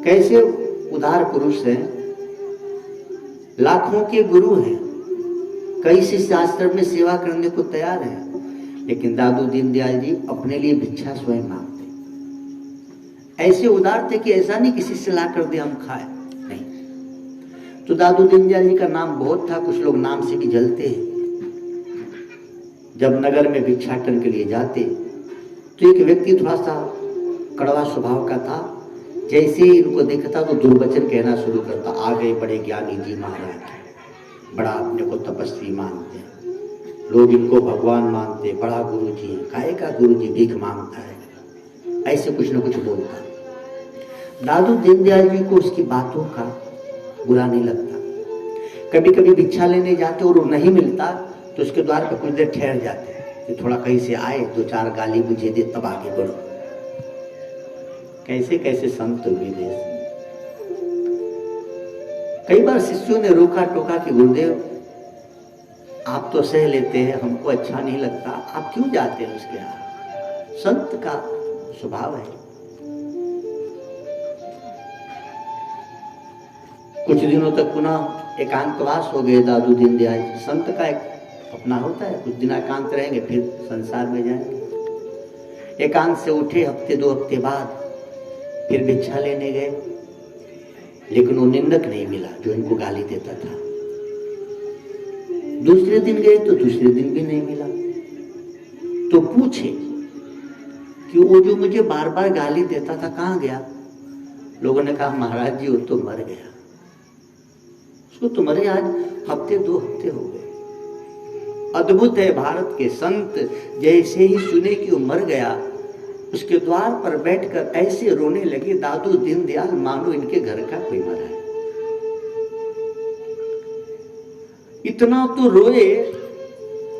कैसे उदार पुरुष हैं, लाखों के गुरु हैं, कई शिष्य आश्रम में सेवा करने को तैयार हैं, लेकिन दादू दीनदयाल जी अपने लिए भिक्षा स्वयं मांगते। ऐसे उदार थे कि ऐसा नहीं किसी से ला कर दे हम खाए, नहीं। तो दादू दीनदयाल जी का नाम बहुत था, कुछ लोग नाम से भी जलते हैं। जब नगर में भिक्षाटन के लिए जाते तो एक व्यक्ति थोड़ा सा कड़वा स्वभाव का था। जैसे ही इनको देखता तो दुर्वचन कहना शुरू करता, आ गए बड़े ज्ञानी जी महाराज, बड़ा अपने को तपस्वी मानते हैं, लोग इनको भगवान मानते हैं, बड़ा गुरु जी है, काहे का गुरु जी भीख मांगता है, ऐसे कुछ न कुछ बोलता। दादू दीनदयाल जी को उसकी बातों का बुरा नहीं लगता। कभी कभी भिक्षा लेने जाते और वो नहीं मिलता तो उसके द्वार पर कुछ देर ठहर जाते हैं कि थोड़ा कहीं से आए, दो चार गाली मुझे दे तब आगे बढ़ो। कैसे कैसे संत विदेश। कई बार शिष्यों ने रोका टोका कि गुरुदेव आप तो सह लेते हैं, हमको अच्छा नहीं लगता, आप क्यों जाते हैं उसके यहाँ? संत का स्वभाव है। कुछ दिनों तक पुनः एकांतवास हो गए दादू दीनदयाल। संत का एक अपना होता है, कुछ दिन एकांत रहेंगे फिर संसार में जाएंगे। एकांत से उठे, हफ्ते दो हफ्ते बाद फिर भिक्षा लेने गए, लेकिन वो निंदक नहीं मिला जो इनको गाली देता था। दूसरे दिन गए तो दूसरे दिन भी नहीं मिला। तो पूछे कि वो जो मुझे बार बार गाली देता था कहां गया? लोगों ने कहा महाराज जी वो तो मर गया। उसको तो मरे आज हफ्ते दो हफ्ते हो गए। अद्भुत है, भारत के संत जैसे ही सुने कि वो मर गया, उसके द्वार पर बैठकर ऐसे रोने लगे दादू दीनदयाल मानो इनके घर का कोई मरा है। इतना तो रोए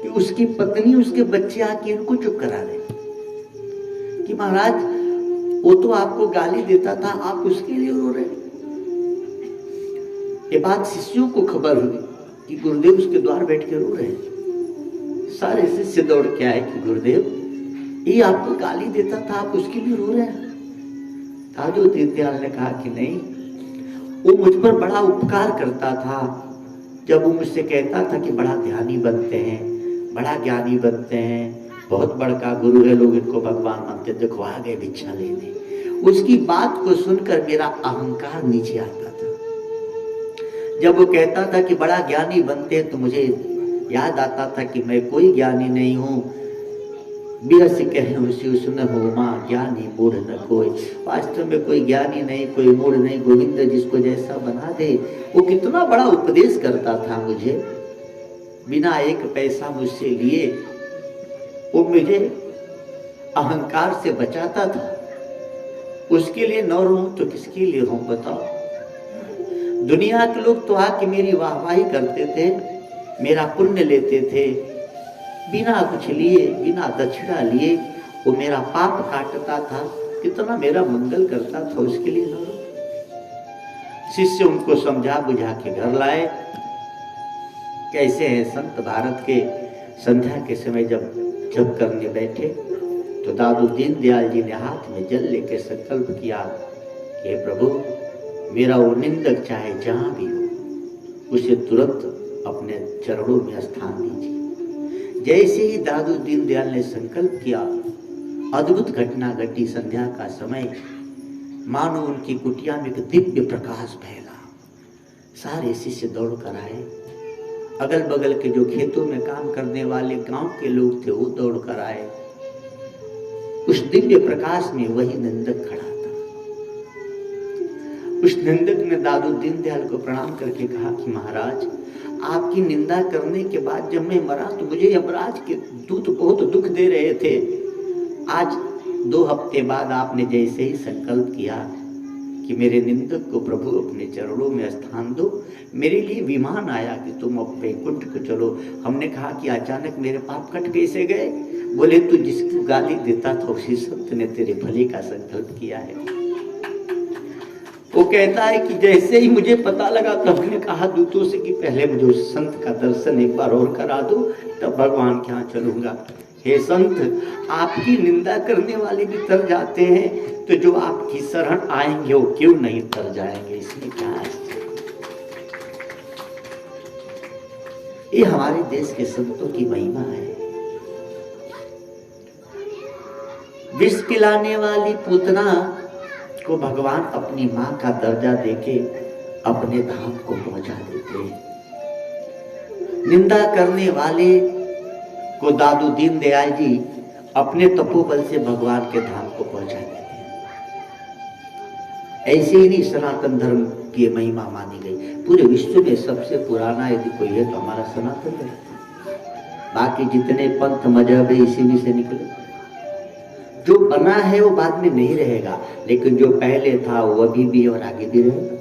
कि उसकी पत्नी उसके बच्चे आके इनको चुप करा दे कि महाराज वो तो आपको गाली देता था, आप उसके लिए रो रहे। ये बात शिष्यों को खबर हुई कि गुरुदेव उसके द्वार बैठ के रो रहे। सारे शिष्य दौड़ के आए कि गुरुदेव ये आपको गाली देता था, आप उसके लिए रो रहे हैं। दादू दीनदयाल ने कहा कि नहीं, वो मुझ पर बड़ा उपकार करता था। जब वो मुझसे कहता था कि बड़ा ध्यानी बनते हैं, बड़ा ज्ञानी बनते हैं, बहुत बड़का गुरु है, लोग इनको भगवान मानते, देखो आ गए भिक्षा लेने। उसकी बात को सुनकर मेरा अहंकार नीचे आता था। जब वो कहता था कि बड़ा ज्ञानी बनते हैं तो मुझे याद आता था कि मैं कोई ज्ञानी नहीं हूं। बिरस कहे सुन हो माँ ज्ञानी मूढ़ न कोई। वास्तव में कोई ज्ञानी नहीं, कोई मूढ़ नहीं, गोविंद जिसको जैसा बना दे। वो कितना बड़ा उपदेश करता था मुझे, बिना एक पैसा मुझसे लिए। वो मुझे अहंकार से बचाता था। उसके लिए न रहूं तो किसके लिए रहूं बताओ? दुनिया के लोग तो आके मेरी वाहवाही करते थे, मेरा पुण्य लेते थे, बिना कुछ लिए, बिना दक्षिणा लिए वो मेरा पाप काटता था, कितना मेरा मंगल करता था, उसके लिए न। शिष्य उनको समझा बुझा के घर लाए। कैसे हैं संत भारत के? संध्या के समय जब जप करने बैठे तो दादू दीनदयाल जी ने हाथ में जल लेके संकल्प किया कि हे प्रभु मेरा वो निंदक चाहे जहां भी हो, उसे तुरंत अपने चरणों में स्थान दीजिए। जैसे ही दादू दीनदयाल ने संकल्प किया, अद्भुत घटना घटी। संध्या का समय, मानो उनकी कुटिया में एक दिव्य प्रकाश फैला। सारे शिष्य दौड़ कर आए। अगल बगल के जो खेतों में काम करने वाले गांव के लोग थे वो दौड़ कर आए। उस दिव्य प्रकाश में वही निंदक खड़ा था। उस निंदक ने दादू दीनदयाल को प्रणाम करके कहा कि महाराज आपकी निंदा करने के बाद जब मैं मरा तो मुझे यमराज के दूत बहुत दुख दे रहे थे। आज 2 हफ्ते बाद आपने जैसे ही संकल्प किया कि मेरे निंदक को प्रभु अपने चरणों में स्थान दो, मेरे लिए विमान आया कि तुम अब वैकुंठ को चलो। हमने कहा कि अचानक मेरे पाप कट कैसे गए? बोले तू जिसको गाली देता था उसी संत ने तेरे भले का संकल्प किया है। वो कहता है कि जैसे ही मुझे पता लगा तब मैंने कहा दूतों से कि पहले मुझे उस संत का दर्शन एक बार और करा दो, तब भगवान के यहाँ चलूंगा। हे संत, आपकी निंदा करने वाले भी तर जाते हैं, तो जो आपकी शरण आएंगे वो क्यों नहीं तर जाएंगे? इसमें क्या है? ये हमारे देश के संतों की महिमा है। विष पिलाने वाली पूतना को भगवान अपनी मां का दर्जा देके अपने धाम को पहुंचा देते हैं। निंदा करने वाले को दादू दीनदयाल जी अपने तपोबल से भगवान के धाम को पहुंचा देते हैं। ऐसे ही नहीं सनातन धर्म की महिमा मानी गई। पूरे विश्व में सबसे पुराना यदि कोई है तो हमारा सनातन धर्म। बाकी जितने पंथ मजहब है इसी में से निकले। जो बना है वो बाद में नहीं रहेगा, लेकिन जो पहले था वो अभी भी और आगे भी रहेगा।